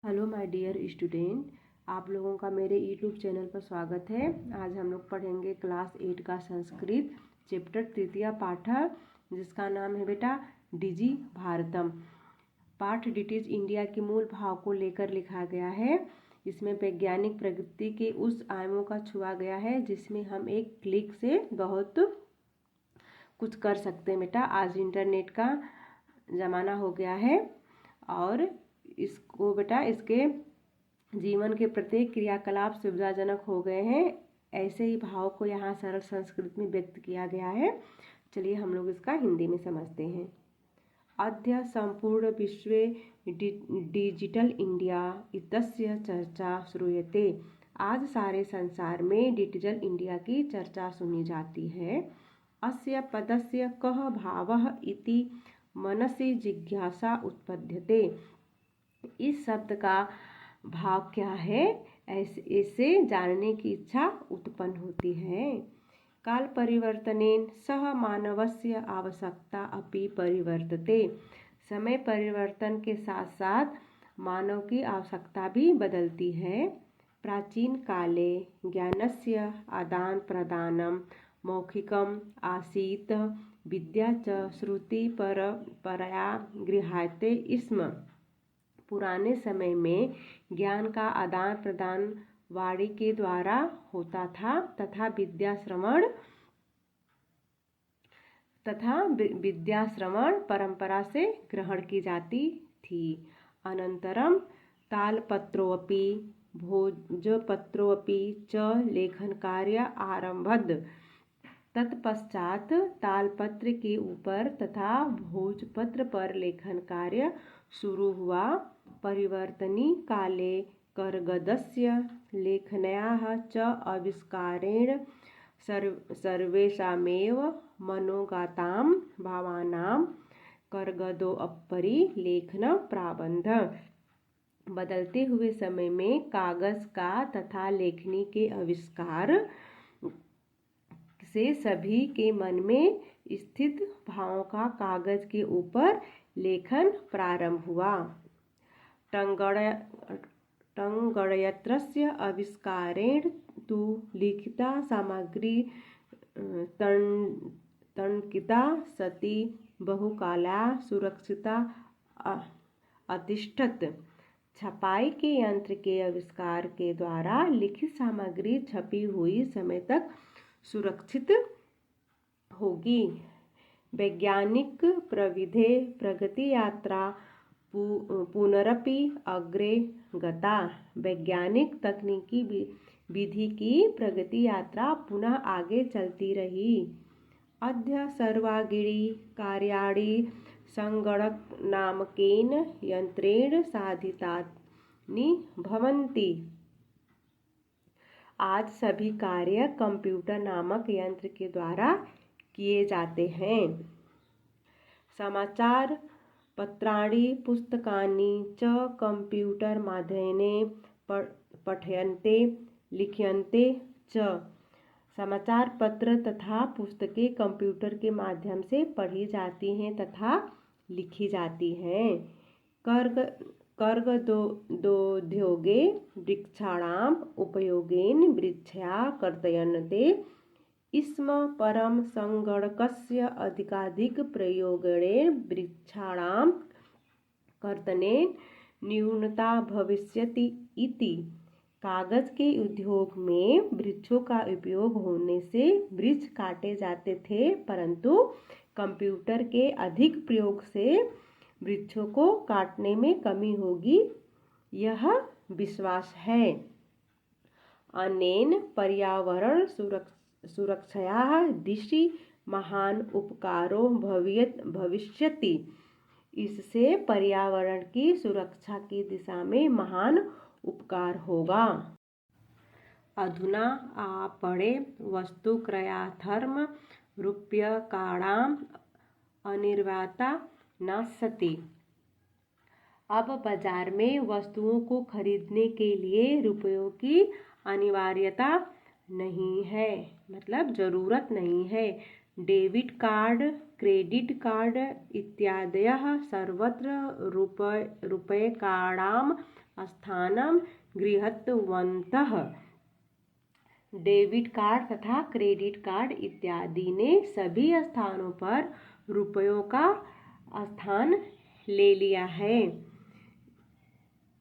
Hello my dear student, आप लोगों का मेरे यूट्यूब चैनल पर स्वागत है। आज हम लोग पढ़ेंगे क्लास 8 का संस्कृत चैप्टर तृतीय पाठ, जिसका नाम है बेटा डिजी भारतम। पाठ डिटीज इंडिया के मूल भाव को लेकर लिखा गया है। इसमें वैज्ञानिक प्रगति के उस आयामों का छुआ गया है जिसमें हम एक क्लिक से बहुत कुछ कर सकते हैं। बेटा आज इंटरनेट का ज़माना हो गया है और इसको बेटा इसके जीवन के प्रत्येक क्रियाकलाप सुविधाजनक हो गए हैं। ऐसे ही भाव को यहाँ सरल संस्कृत में व्यक्त किया गया है। चलिए हम लोग इसका हिंदी में समझते हैं। अद्य संपूर्ण विश्वे डिजिटल इंडिया इत्यस्य चर्चा श्रूयते। आज सारे संसार में डिजिटल इंडिया की चर्चा सुनी जाती है। अस्य पदस्य कः भावः इति मनसि जिज्ञासा उत्पद्यते। इस शब्द का भाव क्या है, ऐसे जानने की इच्छा उत्पन्न होती है। काल परिवर्तनेन सह मानवस्य आवश्यकता अपि परिवर्तते। समय परिवर्तन के साथ साथ मानव की आवश्यकता भी बदलती है। प्राचीन काले ज्ञानस्य आदान प्रदानम मौखिकम आसीत्, विद्या च श्रुति परया गृह्यते स्म। पुराने समय में ज्ञान का आदान प्रदान वाणी के द्वारा होता था तथा विद्या श्रवण परंपरा से ग्रहण की जाती थी। अनंतरम तालपत्रोऽपि भोजपत्रोऽपि च लेखन कार्य आरंभद। तत्पश्चात तालपत्र के ऊपर तथा भोजपत्र पर लेखन कार्य शुरू हुआ। परिवर्तनी काले कर्गदस्य लेखन्याः च आविष्कारेण सर्वेषामेव मनोगतां भावानां कर्गदोपरि लेखन प्रारंभ। बदलते हुए समय में कागज का तथा लेखनी के आविष्कार से सभी के मन में स्थित भावों का कागज के ऊपर लेखन प्रारंभ हुआ। टंकणयंत्रस्य आविष्कारेण तु लिखिता सामग्री टंकिता सती बहुकाला सुरक्षिता अतिष्ठत। छपाई के यंत्र के आविष्कार के द्वारा लिखित सामग्री छपी हुई समय तक सुरक्षित होगी। वैज्ञानिक प्रविधे प्रगति यात्रा पुनरपि अग्रे गता। वैज्ञानिक तकनीकी विधि की प्रगति यात्रा पुनः आगे चलती रही। अद्य सर्वागिणी कार्याणि संगणक नामकेन यंत्रेण साधितानि भवन्ति। आज सभी कार्य कंप्यूटर नामक यंत्र के द्वारा किए जाते हैं। समाचार पत्राणि पुस्तकानि च कंप्यूटर माध्यमेन पठ्यन्ते लिख्यन्ते च। समाचार पत्र तथा पुस्तकें कंप्यूटर के माध्यम से पढ़ी जाती हैं तथा लिखी जाती हैं। कर्गदोद्योगे वृक्षाणाम् उपयोगेन वृक्षया कर्तयन्ते स्म, परम संगणकस्य अधिकाधिक प्रयोगेण वृक्षाणां कर्तनेन न्यूनता भविष्यति इति। कागज के उद्योग में वृक्षों का उपयोग होने से वृक्ष काटे जाते थे, परंतु कंप्यूटर के अधिक प्रयोग से वृक्षों को काटने में कमी होगी, यह विश्वास है। अनेन पर्यावरण सुरक्षायाः दिशि महान उपकारो भविष्यति। इससे पर्यावरण की सुरक्षा की दिशा में महान उपकार होगा। अधुना आपणे वस्तुक्रयार्थं रूप्यकाणाम् अनिवार्यता नास्ति। अब बाजार में वस्तुओं को खरीदने के लिए रुपयों की अनिवार्यता नहीं है, मतलब ज़रूरत नहीं है। डेबिट कार्ड, क्रेडिट कार्ड इत्यादयः सर्वत्र रूप्यकाणाम् स्थानं गृहीतवन्तः। डेबिट कार्ड तथा क्रेडिट कार्ड इत्यादि ने सभी स्थानों पर रुपयों का स्थान ले लिया है।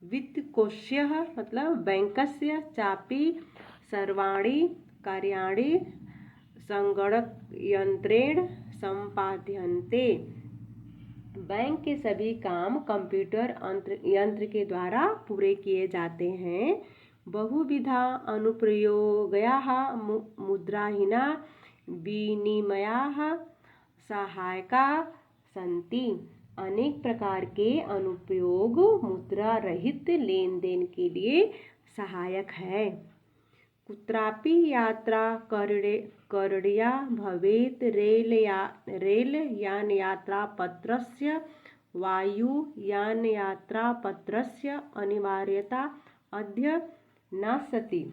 वित्तकोषस्य मतलब बैंकस्य चापि सर्वाणि कार्याणि संगणकयंत्रेण संपाद्यन्ते। बैंक के सभी काम कंप्यूटर यंत्र के द्वारा पूरे किए जाते हैं। बहुविधा अनुप्रयोगाः मुद्राहीना विनिमयाः सहायका सन्ति। अनेक प्रकार के अनुप्रयोग मुद्रा रहित लेन देन के लिए सहायक है। कुत्रापि यात्रा करणीया भवेत् रेलयानयात्रापत्रस्य वायुयानयात्रापत्रस्य अनिवार्यता अद्य नास्ति।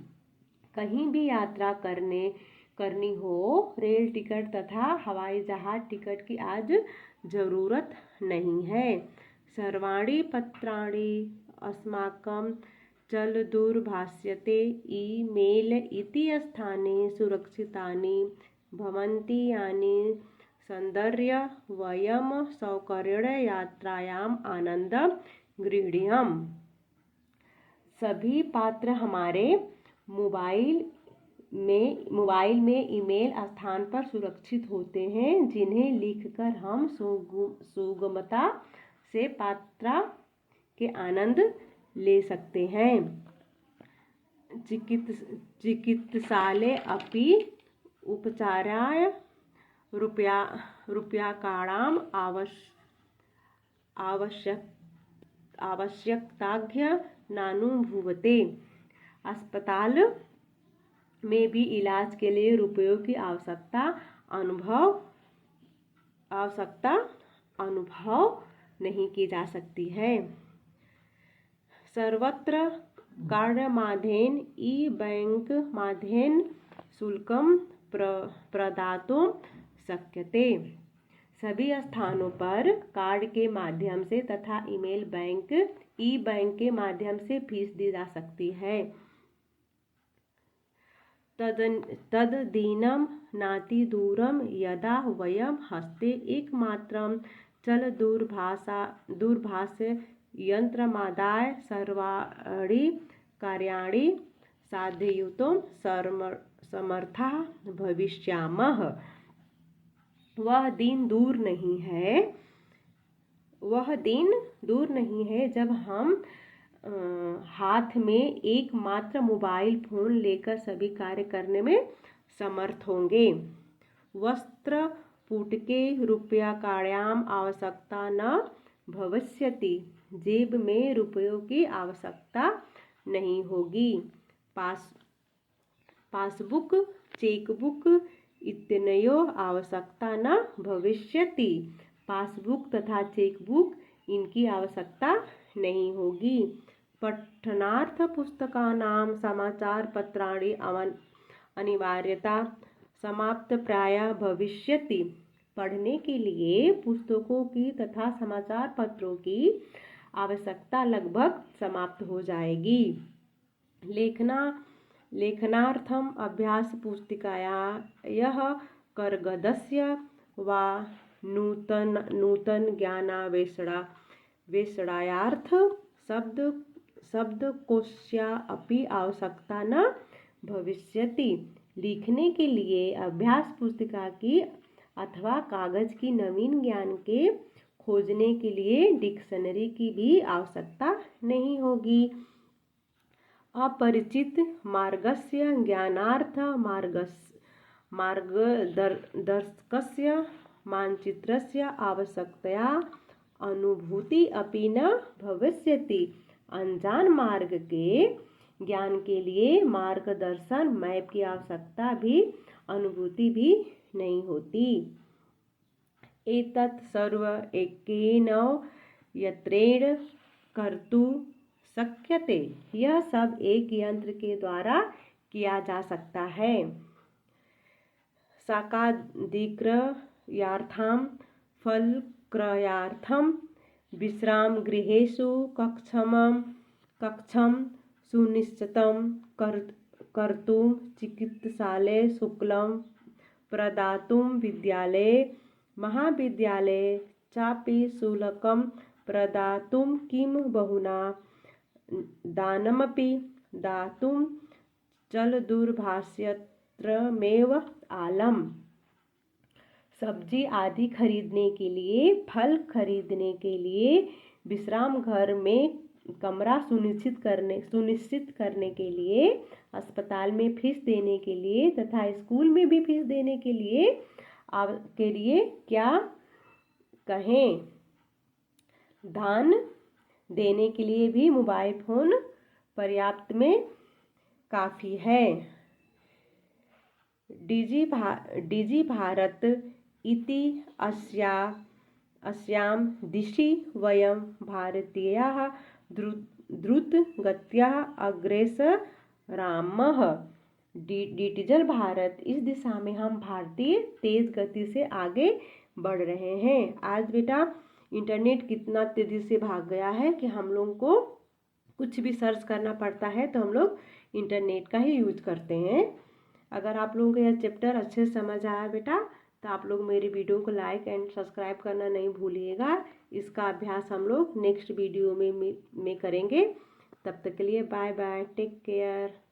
कहीं भी यात्रा करनी हो रेल टिकट तथा हवाई जहाज टिकट की आज जरूरत नहीं है। सर्वाणि पत्राणि अस्माकं चलदूरभाषायां ईमेल इति स्थाने सुरक्षितानि भवन्ति यानि सन्दर्य वयं सौकर्येण यात्रायाम् आनन्दं गृह्णीमः। सभी पत्र हमारे मोबाइल में ईमेल स्थान पर सुरक्षित होते हैं, जिन्हें लिखकर हम सुगमता से पत्र के आनंद ले सकते हैं। चिकित्सालये अपि उपचाराय रूप्यकाणाम् आवश्यकता नानुभूयते। अस्पताल में भी इलाज के लिए रुपयों की आवश्यकता अनुभव नहीं की जा सकती है। सर्वत्र कार्ड माध्यमेन ई-बैंक माध्यमेन शुल्कं प्रदातुं शक्यते। सभी स्थानों पर कार्ड के माध्यम से तथा ई-बैंक के माध्यम से फीस दी जा सकती है। तद्दिनं नातिदूरं यदा वयं हस्ते एकमात्रं चलदूरभाषयन्त्रमादाय सर्वाणि कार्याणि साधयितुं समर्थाः भविष्यामः। वह दिन दूर नहीं है जब हम हाथ में एकमात्र मोबाइल फोन लेकर सभी कार्य करने में समर्थ होंगे। वस्त्रपुटके रूप्यकाणाम् आवश्यकता न भविष्यति। जेब में रुपयों की आवश्यकता नहीं होगी। पासबुक चेकबुक इत्यनयोः आवश्यकता न भविष्यति। पासबुक तथा चेकबुक इनकी आवश्यकता नहीं होगी। पठनार्थ पुस्तकानां समाचारपत्राणि अनिवार्यता समाप्तप्रायः भविष्यति। पढ़ने के लिए पुस्तकों की तथा समाचार पत्रों की आवश्यकता लगभग समाप्त हो जाएगी। लेखनार्थम अभ्यास पुस्तिकायाः कर्गदस्य वा नूतन ज्ञानान्वेषणार्थ शब्दकोशस्य अपि आवश्यकता न भविष्यति। लिखने के लिए अभ्यास पुस्तिका की अथवा कागज की नवीन ज्ञान के खोजने के लिए डिक्शनरी की भी आवश्यकता नहीं होगी। अपरिचित मार्गस्य ज्ञानार्थ मार्गदर्शकस्य मानचित्रस्य आवश्यकतया अनुभूति अपि न भविष्यति। अनजान मार्ग के ज्ञान के लिए मार्गदर्शन मैप की आवश्यकता भी अनुभूति भी नहीं होती। एतत् सर्व एकेन यंत्रेण कर्तुं शक्यते। यह सब एक यंत्र के द्वारा किया जा सकता है। शाकादिक्रयार्थं फलक्रयार्थं विश्रामगृहेषु कक्षं कक्षं सुनिश्चितं कर्तुं चिकित्सालये शुल्कं प्रदातुं विद्यालये महाविद्यालये चापि शुल्कं प्रदातुं किं बहुना दानमपि दातुं चलदूरभाषयत्रमेव आलम। सब्जी आदि खरीदने के लिए, फल खरीदने के लिए, विश्राम घर में कमरा सुनिश्चित करने के लिए, अस्पताल में फीस देने के लिए तथा स्कूल में भी फीस देने के लिए क्या कहें, दान देने के लिए भी मोबाइल फोन पर्याप्त में काफ़ी है। डिजि भारत इति अस्यां दिशि वयं भारतीयाः द्रुतगत्या अग्रेसरामः। डिजिटल भारत, इस दिशा में हम भारतीय तेज गति से आगे बढ़ रहे हैं। आज बेटा इंटरनेट कितना तेजी से भाग गया है कि हम लोगों को कुछ भी सर्च करना पड़ता है तो हम लोग इंटरनेट का ही यूज करते हैं। अगर आप लोगों को यह चैप्टर अच्छे से समझ आया बेटा तो आप लोग मेरी वीडियो को लाइक एंड सब्सक्राइब करना नहीं भूलिएगा। इसका अभ्यास हम लोग नेक्स्ट वीडियो में करेंगे। तब तक के लिए बाय बाय, टेक केयर।